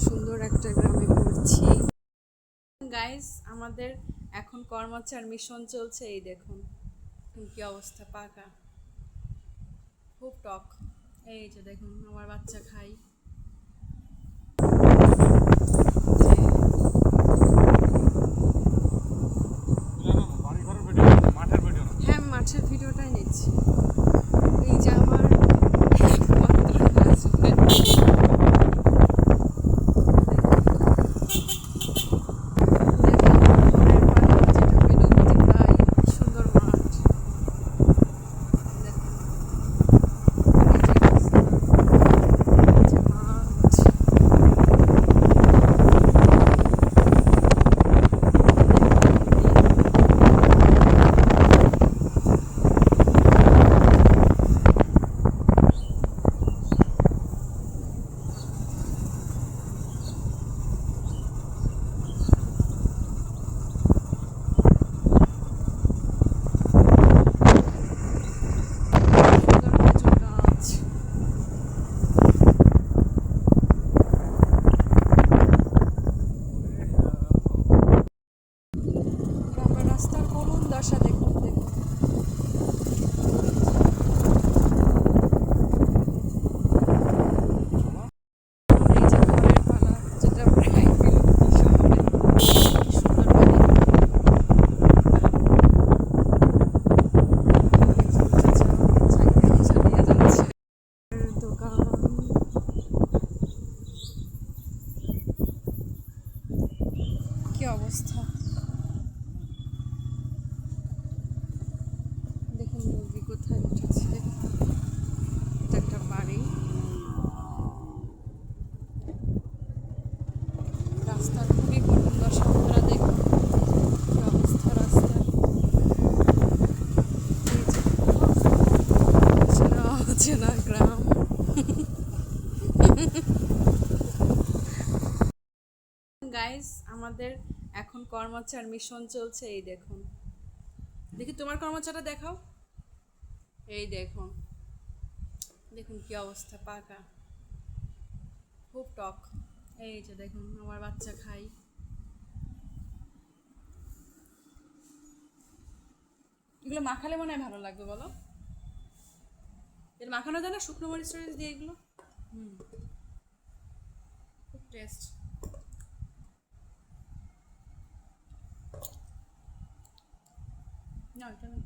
সুন্দর একটা গ্রামে ঘুরছি। গাইস, আমাদের এখন কর্মচার মিশন চলছে। এই দেখুন কি অবস্থা, পাকা খুব টক। এই যে দেখুন আমার বাচ্চা খাই। হ্যাঁ, মাঠের ভিডিওটাই নিচ্ছি। এই যে আমার একমাত্র সুন্দর মাঠ। রাস্তার করুণ দশা দেখুন দেখুন। এই যে ঘরের পালা, যেটা প্রায় বিলুপ্তি শহরে। কি সুন্দর বাড়ি। চাকরি চালিয়ে যাচ্ছে। দোকান, কি অবস্থা দেখুন। মুরগি কোথায় উঠেছে। এটা একটা বাড়ি। রাস্তার খুবই করুণ দশা। আপনারা দেখুন কি অবস্থা রাস্তার। এই যে অচেনা অচেনা গ্রাম। গাইস, আমাদের এখন কর্মচার মিশন চলছে। এই দেখুন, দেখি তোমার কর্মচারটা দেখাও। এই দেখুন দেখুন কি অবস্থা, পাকা খুব টক। এই যে দেখুন আমার বাচ্চা খাই। এগুলো মাখালে মনে হয় ভালো লাগবে, বলো? এটা মাখানো যায় না শুকনো মরিচ টরিচ দিয়ে এগুলো? খুব টেস্ট। না এটা না।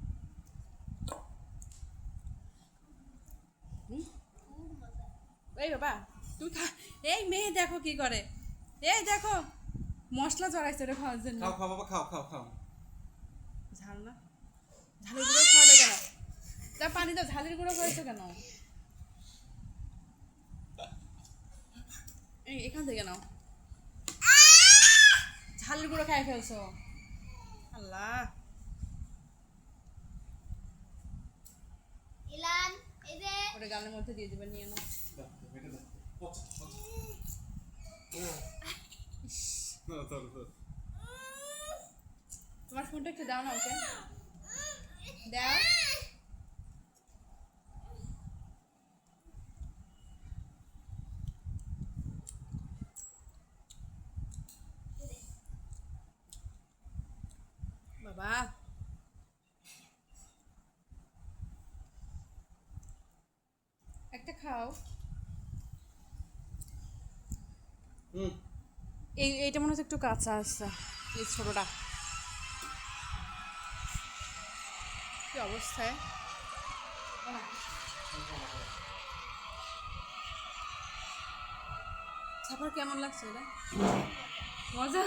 এই বাবা, তুই খা। এই মেয়ে দেখো কি করে। এই দেখো মশলা চড়াইছে রে খাওয়ার জন্য। খাও খাও বাবা, খাও খাও খাও। ঝাল না? ঝালের গুঁড়ো খাওয়ালে কেন? তা পানি দাও, ঝালের গুঁড়ো করেছো কেন? এই এখান থেকে নাও। ঝালের গুঁড়ো খাই ফেলছো। আল্লাহ। ইলান, এই যে ওটা গালের মধ্যে দিয়ে দিবে, নিয়ে নাও। তোমার ফোনটা একটু দাও না ওকে। দাও। বাবা, একটা খাও। এইটা মনে হচ্ছে একটু কাঁচা আছে। এই ছোটটা কি অবস্থায়। ছাপার কেমন লাগছে এটা? মজা।